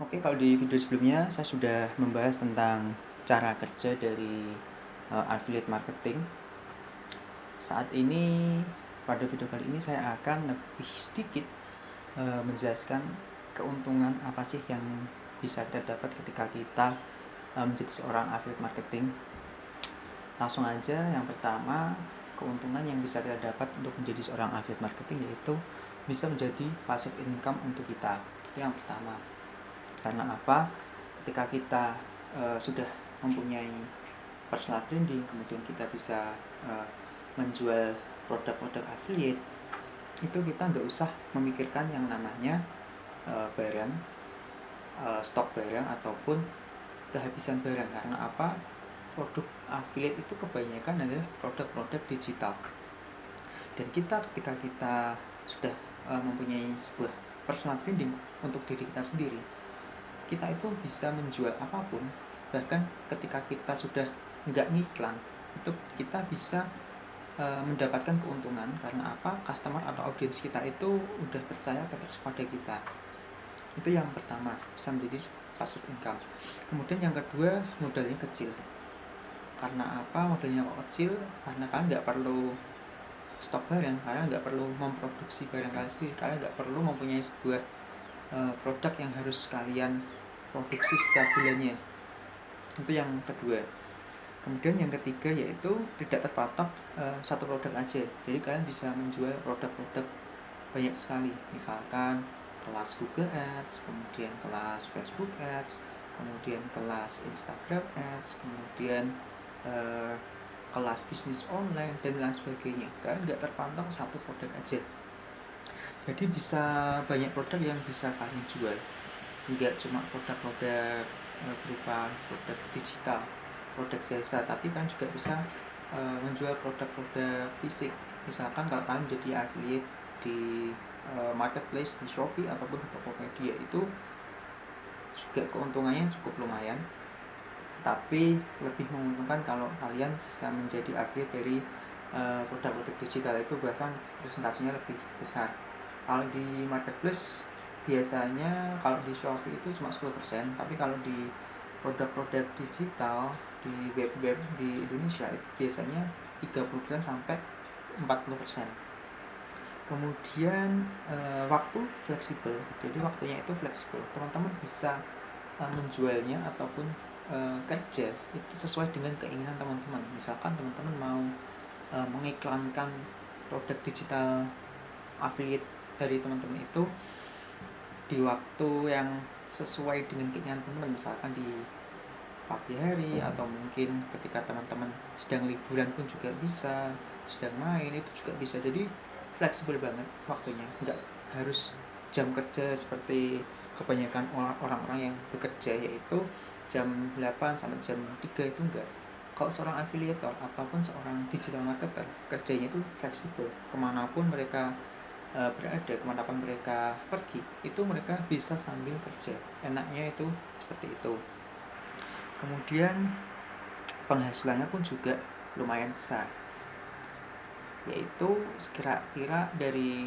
Oke, kalau di video sebelumnya saya sudah membahas tentang cara kerja dari affiliate marketing. Saat ini pada video kali ini saya akan lebih sedikit menjelaskan keuntungan apa sih yang bisa kita dapat ketika kita menjadi seorang affiliate marketing. Langsung aja, yang pertama, keuntungan yang bisa kita dapat untuk menjadi seorang affiliate marketing yaitu bisa menjadi passive income untuk kita. Itu yang pertama. Karena apa? Ketika kita sudah mempunyai personal branding, kemudian kita bisa menjual produk-produk affiliate, itu kita nggak usah memikirkan yang namanya barang, stok barang ataupun kehabisan barang. Karena apa? Produk affiliate itu kebanyakan adalah produk-produk digital. Dan kita ketika kita sudah mempunyai sebuah personal branding untuk diri kita sendiri, kita itu bisa menjual apapun. Bahkan ketika kita sudah nggak ngiklan, itu kita bisa mendapatkan keuntungan. Karena apa? Customer atau audiens kita itu udah percaya kepada kita. Itu yang pertama, bisa menjadi passive income. Kemudian yang kedua, modalnya kecil. Karena apa modalnya kecil? Karena kalian nggak perlu stok barang, kalian nggak perlu memproduksi barang kalian sendiri, kalian nggak perlu mempunyai sebuah produk yang harus kalian produksi setiap bulannya. Itu yang kedua. Kemudian yang ketiga yaitu tidak terpatok satu produk aja. Jadi kalian bisa menjual produk-produk banyak sekali. Misalkan kelas Google Ads, kemudian kelas Facebook Ads, kemudian kelas Instagram Ads, kemudian kelas bisnis online dan lain sebagainya. Kalian nggak terpatok satu produk aja. Jadi bisa banyak produk yang bisa kalian jual. Nggak cuma produk-produk berupa produk digital, produk jasa, tapi kan juga bisa menjual produk-produk fisik. Misalkan kalau kalian jadi affiliate di marketplace di Shopee ataupun di Tokopedia, itu juga keuntungannya cukup lumayan, tapi lebih menguntungkan kalau kalian bisa menjadi affiliate dari produk-produk digital, itu bahkan presentasinya lebih besar. Kalau di marketplace biasanya, kalau di Shopee itu cuma 10%, tapi kalau di produk-produk digital di web-web di Indonesia itu biasanya 30% sampai 40%. Kemudian waktu fleksibel, jadi waktunya itu fleksibel, teman-teman bisa menjualnya ataupun kerja itu sesuai dengan keinginan teman-teman. Misalkan teman-teman mau mengiklankan produk digital affiliate dari teman-teman itu di waktu yang sesuai dengan keinginan teman-teman, misalkan di pagi hari atau mungkin ketika teman-teman sedang liburan pun juga bisa, sedang main itu juga bisa. Jadi fleksibel banget waktunya, nggak harus jam kerja seperti kebanyakan orang-orang yang bekerja, yaitu jam 8 sampai jam 3, itu enggak. Kalau seorang afiliator ataupun seorang digital marketer, kerjanya itu fleksibel. Kemanapun mereka berada, kemanapun mereka pergi, itu mereka bisa sambil kerja. Enaknya itu seperti itu. Kemudian penghasilannya pun juga lumayan besar, yaitu kira-kira dari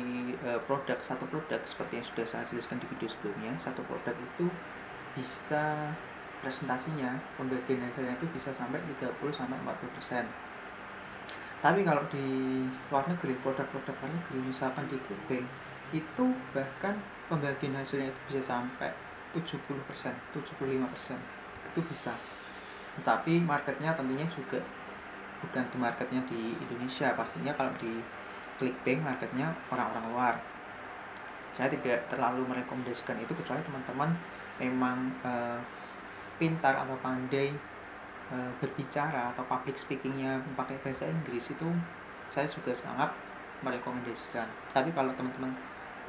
satu produk seperti yang sudah saya jelaskan di video sebelumnya, satu produk itu bisa presentasinya, pembagian hasilnya itu bisa sampai 30-40%. Tapi kalau di luar negeri, produk-produk luar negeri, misalkan di Clickbank, itu bahkan pembagian hasilnya itu bisa sampai 70%, 75%. Itu bisa. Tapi marketnya tentunya juga bukan di marketnya di Indonesia. Pastinya kalau di Clickbank marketnya orang-orang luar. Saya tidak terlalu merekomendasikan itu, kecuali teman-teman memang pintar atau pandai berbicara atau public speakingnya pakai bahasa Inggris, itu saya juga sangat merekomendasikan. Tapi kalau teman-teman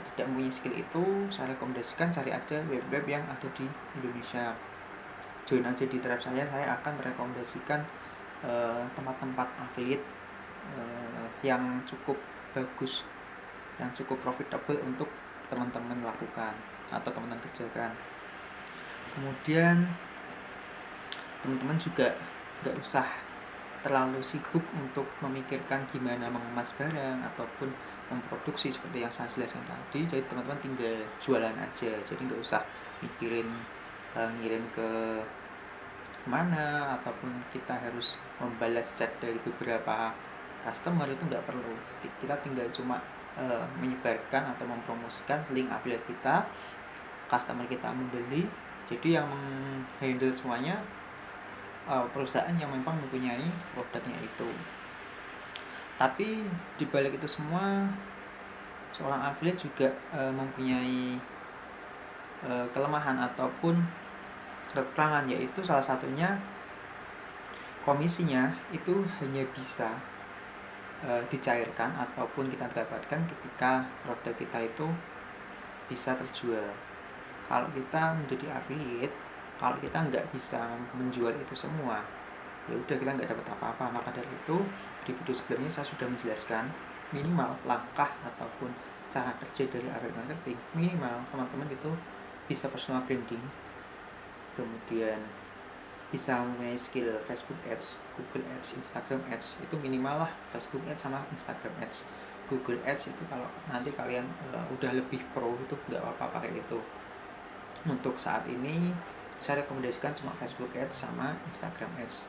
tidak mempunyai skill itu, saya rekomendasikan cari aja web-web yang ada di Indonesia. Join aja di Tribe saya akan merekomendasikan tempat-tempat affiliate yang cukup bagus, yang cukup profitable untuk teman-teman lakukan atau teman-teman kerjakan. Kemudian teman-teman juga nggak usah terlalu sibuk untuk memikirkan gimana mengemas barang ataupun memproduksi seperti yang saya jelaskan tadi. Jadi teman-teman tinggal jualan aja, jadi nggak usah mikirin ngirim ke mana ataupun kita harus membalas chat dari beberapa customer. Itu nggak perlu. Kita tinggal cuma menyebarkan atau mempromosikan link affiliate kita, customer kita membeli. Jadi yang menghandle semuanya perusahaan yang memang mempunyai produknya itu. Tapi dibalik itu semua, seorang affiliate juga mempunyai kelemahan ataupun kekurangan, yaitu salah satunya komisinya itu hanya bisa dicairkan ataupun kita dapatkan ketika produk kita itu bisa terjual. Kalau kita menjadi affiliate, kalau kita nggak bisa menjual itu semua, ya udah kita nggak dapat apa-apa. Maka dari itu di video sebelumnya saya sudah menjelaskan minimal langkah ataupun cara kerja dari affiliate marketing. Minimal teman-teman itu bisa personal branding, kemudian bisa mempunyai skill Facebook Ads, Google Ads, Instagram Ads. Itu minimal lah Facebook Ads sama Instagram Ads. Google Ads itu kalau nanti kalian udah lebih pro itu nggak apa-apa pakai itu. Untuk saat ini saya rekomendasikan cuma Facebook Ads sama Instagram Ads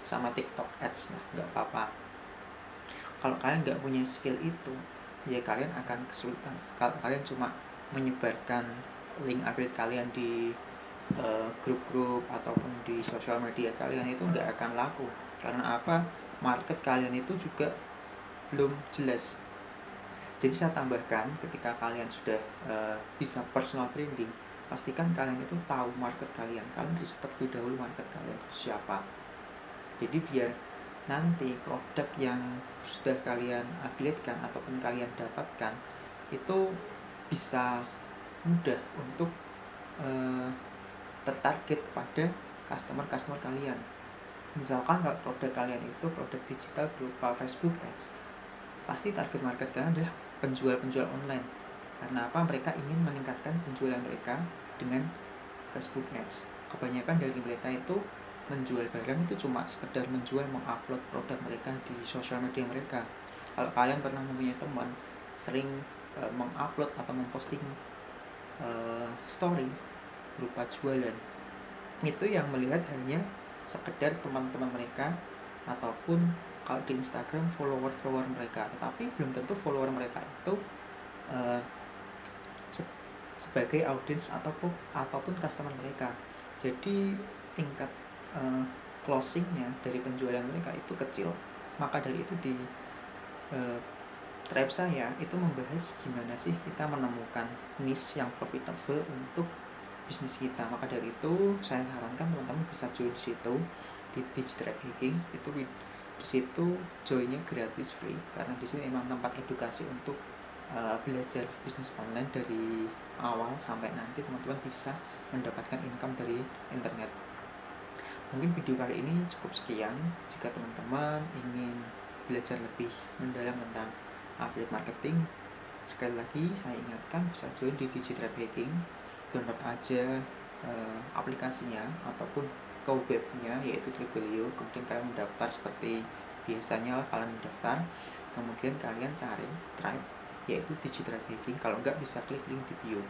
sama TikTok Ads lah, nggak apa-apa. Kalau kalian nggak punya skill itu, ya kalian akan kesulitan. Kalau kalian cuma menyebarkan link affiliate kalian di grup-grup ataupun di sosial media kalian, itu nggak akan laku. Karena apa? Market kalian itu juga belum jelas. Jadi saya tambahkan, ketika kalian sudah bisa personal branding, pastikan kalian itu tahu market kalian. Kalian harus terlebih dahulu market kalian itu siapa. Jadi biar nanti produk yang sudah kalian affiliate-kan ataupun kalian dapatkan itu bisa mudah untuk tertarget kepada customer kalian. Misalkan kalau produk kalian itu produk digital berupa Facebook Ads, pasti target market kalian adalah penjual-penjual online. Karena apa? Mereka ingin meningkatkan penjualan mereka dengan Facebook Ads. Kebanyakan dari mereka itu menjual barang itu cuma sekedar menjual, mengupload produk mereka di sosial media mereka. Kalau kalian pernah mempunyai teman sering mengupload atau memposting story berupa jualan, itu yang melihat hanya sekedar teman-teman mereka ataupun kalau di Instagram follower mereka, tetapi belum tentu follower mereka itu sebagai audiens ataupun customer mereka. Jadi tingkat closingnya dari penjualan mereka itu kecil. Maka dari itu di tribe saya itu membahas gimana sih kita menemukan niche yang profitable untuk bisnis kita. Maka dari itu saya sarankan teman-teman bisa join di situ di Digitribe Hacking. Itu di situ joinnya gratis, free, karena di sini memang tempat edukasi untuk belajar bisnis online dari awal sampai nanti teman-teman bisa mendapatkan income dari internet. Mungkin video kali ini cukup sekian. Jika teman-teman ingin belajar lebih mendalam tentang affiliate marketing, sekali lagi saya ingatkan bisa join di Digitribe Hacking. Download aja aplikasinya ataupun ke webnya, yaitu Tribalio. Kemudian kalian mendaftar seperti biasanya lah, kalian mendaftar, kemudian kalian cari tribe yaitu Digitribe Hacking. Kalau enggak bisa klik link di bio.